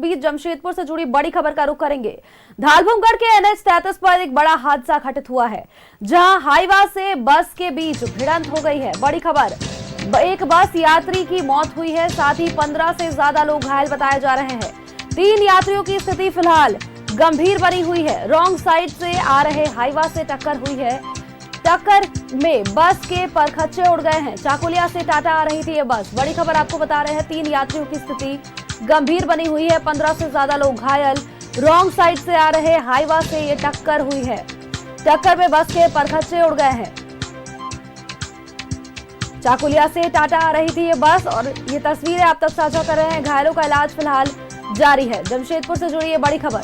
बीच जमशेदपुर से जुड़ी बड़ी खबर का रुख करेंगे। धालभूमगढ़ के NH 33 पर एक बड़ा हादसा घटित हुआ है, जहां हाईवा से बस के बीच भिड़ंत हो गई है। बड़ी खबर, एक बस यात्री की मौत हुई है, साथ ही 15 से ज्यादा लोग घायल बताए जा रहे हैं। 3 यात्रियों की स्थिति फिलहाल गंभीर बनी हुई है। रॉन्ग साइड से आ रहे हाईवा से टक्कर हुई है। टक्कर में बस के परखच्चे उड़ गए हैं। चाकुलिया से टाटा आ रही थी ये बस। बड़ी खबर आपको बता रहे हैं, 3 यात्रियों की स्थिति गंभीर बनी हुई है, 15 से ज्यादा लोग घायल। रॉन्ग साइड से आ रहे हाईवा से ये टक्कर हुई है। टक्कर में बस के परखच्चे उड़ गए हैं। चाकुलिया से टाटा आ रही थी ये बस और ये तस्वीरें आप तक साझा कर रहे हैं। घायलों का इलाज फिलहाल जारी है। जमशेदपुर से जुड़ी ये बड़ी खबर।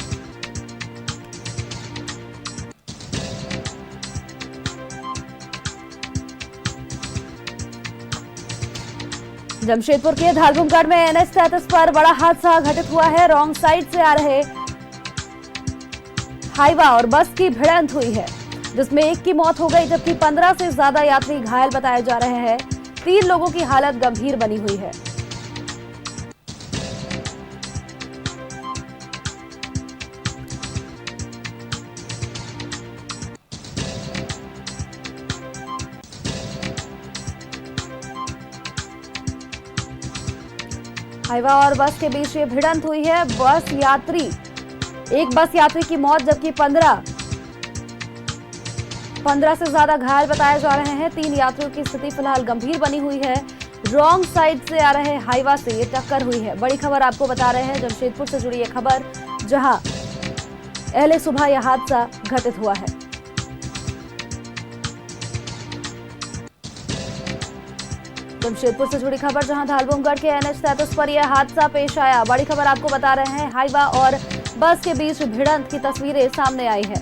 जमशेदपुर के धालभूमगढ़ में NH 33 पर बड़ा हादसा घटित हुआ है। रॉन्ग साइड से आ रहे हाईवा और बस की भिड़ंत हुई है, जिसमें एक की मौत हो गई, जबकि 15 से ज्यादा यात्री घायल बताए जा रहे हैं। 3 लोगों की हालत गंभीर बनी हुई है। हाईवा और बस के बीच ये भिड़ंत हुई है। एक बस यात्री की मौत, जबकि 15 से ज्यादा घायल बताए जा रहे हैं। 3 यात्रियों की स्थिति फिलहाल गंभीर बनी हुई है। रॉन्ग साइड से आ रहे हाईवा से ये टक्कर हुई है। बड़ी खबर आपको बता रहे हैं, जमशेदपुर से जुड़ी ये खबर, जहां पहले सुबह यह हादसा घटित हुआ है। जमशेदपुर से जुड़ी खबर, जहां धालभूमगढ़ के NH 33 पर यह हादसा पेश आया। बड़ी खबर आपको बता रहे हैं, हाईवा और बस के बीच भिड़ंत की तस्वीरें सामने आई है।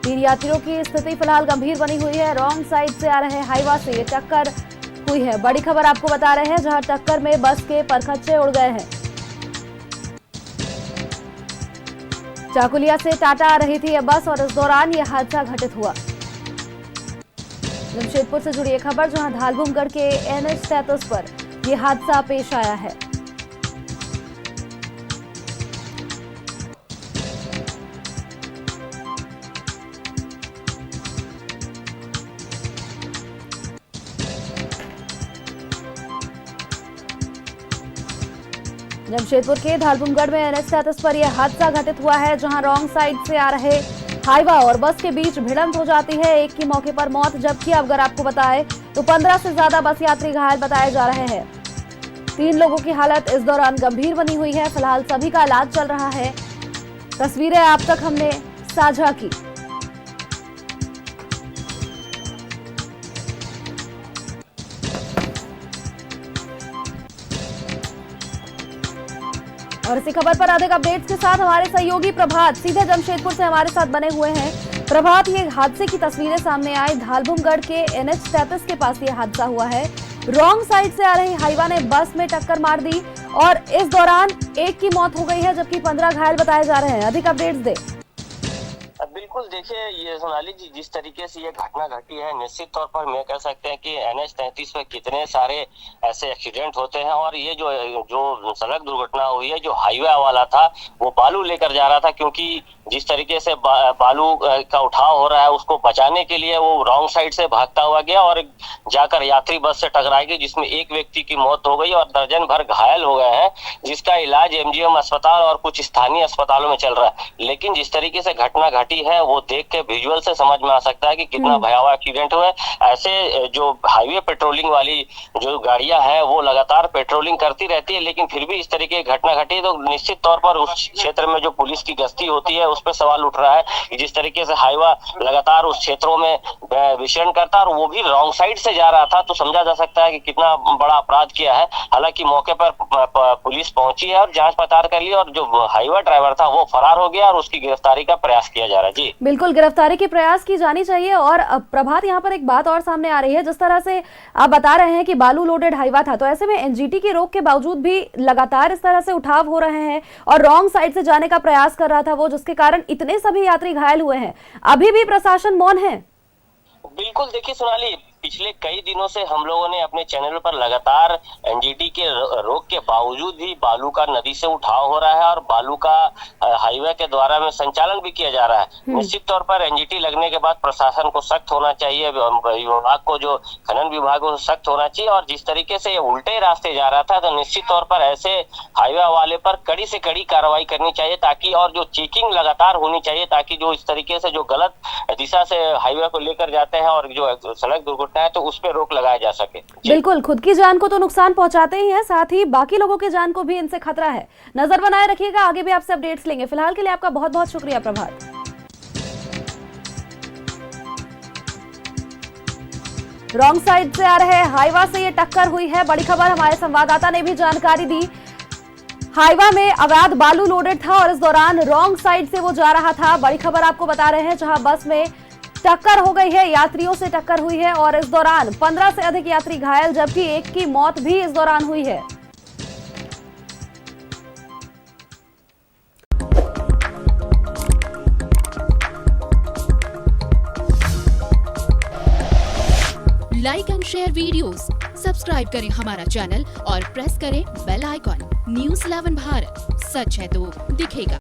तीन यात्रियों की स्थिति फिलहाल गंभीर बनी हुई है। रॉन्ग साइड से आ रहे हाईवा से ये टक्कर हुई है। बड़ी खबर आपको बता रहे हैं, जहां टक्कर में बस के परखच्चे उड़ गए हैं। चाकुलिया से टाटा आ रही थी यह बस और इस दौरान यह हादसा घटित हुआ। जमशेदपुर से जुड़ी यह खबर, जहां धालभूमगढ़ के NH 33 पर यह हादसा पेश आया है। जमशेदपुर के धालभूमगढ़ में NH 33 पर यह हादसा घटित हुआ है, जहां रॉन्ग साइड से आ रहे हाईवा और बस के बीच भिड़ंत हो जाती है। एक की मौके पर मौत, जबकि अगर आपको बताएं तो 15 से ज्यादा बस यात्री घायल बताए जा रहे हैं। 3 लोगों की हालत इस दौरान गंभीर बनी हुई है। फिलहाल सभी का इलाज चल रहा है। तस्वीरें आप तक हमने साझा की। और इसी खबर पर अधिक अपडेट्स के साथ हमारे सहयोगी प्रभात सीधे जमशेदपुर से हमारे साथ बने हुए हैं। प्रभात, ये हादसे की तस्वीरें सामने आई। धालभूमगढ़ के NH 33 के पास ये हादसा हुआ है। रॉन्ग साइड से आ रही हाईवा ने बस में टक्कर मार दी और इस दौरान एक की मौत हो गई है, जबकि 15 घायल बताए जा रहे हैं। अधिक अपडेट्स दे। बिल्कुल, देखिए ये सोनाली जी, जिस तरीके से ये घटना घटी है, निश्चित तौर पर मैं कह सकते हैं कि NH 33 पे कितने सारे ऐसे एक्सीडेंट होते हैं। और ये जो सड़क दुर्घटना हुई है, जो हाईवे वाला था वो बालू लेकर जा रहा था, क्योंकि जिस तरीके से बालू का उठाव हो रहा है, उसको बचाने के लिए वो रॉन्ग साइड से भागता हुआ गया और जाकर यात्री बस से टकराई गई, जिसमें एक व्यक्ति की मौत हो गई और दर्जन भर घायल हो गए हैं, जिसका इलाज MGM अस्पताल और कुछ स्थानीय अस्पतालों में चल रहा है। लेकिन जिस तरीके से घटना घटी है, वो देख के विजुअल से समझ में आ सकता है कि कितना भयावह एक्सीडेंट हुआ है। ऐसे जो हाईवे पेट्रोलिंग वाली जो गाड़ियां हैं, वो लगातार पेट्रोलिंग करती रहती है, लेकिन फिर भी इस तरीके की घटना घटी तो निश्चित तौर पर उस क्षेत्र में जो पुलिस की गश्ती होती है, उस पर सवाल उठ रहा है कि जिस तरीके से हाईवा लगातार उस क्षेत्रों में विचरण करता और वो भी रॉन्ग साइड से जा रहा था, तो समझा जा सकता है कि कितना बड़ा अपराध किया है। हालांकि मौके पर पुलिस पहुंची है और जांच पड़ताल कर ली और जो हाईवा ड्राइवर था वो फरार हो गया और उसकी गिरफ्तारी का प्रयास किया जा रहा है। जी बिल्कुल, गिरफ्तारी की प्रयास की जानी चाहिए। और प्रभात, यहाँ पर एक बात और सामने आ रही है, जिस तरह से आप बता रहे हैं कि बालू लोडेड हाईवा था, तो ऐसे में NGT की रोक के बावजूद भी लगातार इस तरह से उठाव हो रहे हैं और रॉन्ग साइड से जाने का प्रयास कर रहा था वो, जिसके कारण इतने सभी यात्री घायल हुए हैं। अभी भी प्रशासन मौन है। बिल्कुल, देखिए सोनाली, पिछले कई दिनों से हम लोगों ने अपने चैनल पर लगातार एनजीटी के रोक के बावजूद भी बालू का नदी से उठाव हो रहा है और बालू का हाईवे के द्वारा में संचालन भी किया जा रहा है। निश्चित तौर पर एनजीटी लगने के बाद प्रशासन को सख्त होना चाहिए, विभाग को, जो खनन विभाग को सख्त होना चाहिए। और जिस तरीके से ये उल्टे रास्ते जा रहा था, तो निश्चित तौर पर ऐसे हाईवे वाले पर कड़ी से कड़ी कार्रवाई करनी चाहिए, ताकि, और जो चेकिंग लगातार होनी चाहिए, ताकि जो इस तरीके से जो गलत दिशा से हाईवे को लेकर जाते हैं और जो सड़क दुर्घटना है, तो उस पर रोक लगाया जा सके। बिल्कुल, खुद की जान को तो नुकसान पहुंचाते ही हैं, साथ ही बाकी लोगों की जान को भी इनसे खतरा है। नजर बनाए रखिएगा, आगे भी आपसे अपडेट्स लेंगे। फिलहाल के लिए आपका बहुत बहुत शुक्रिया प्रभात। रॉन्ग साइड से आ रहे हाईवा से ये टक्कर हुई है। बड़ी खबर हमारे संवाददाता ने भी जानकारी दी। हाईवा में अवैध बालू लोडेड था और इस दौरान रॉन्ग साइड से वो जा रहा था। बड़ी खबर आपको बता रहे हैं, जहां बस में टक्कर हो गई है, यात्रियों से टक्कर हुई है और इस दौरान 15 से अधिक यात्री घायल, जबकि एक की मौत भी इस दौरान हुई है। Like and share videos, subscribe करें हमारा चैनल और प्रेस करें बेल आइकॉन। न्यूज़ 11 भारत, सच है तो दिखेगा।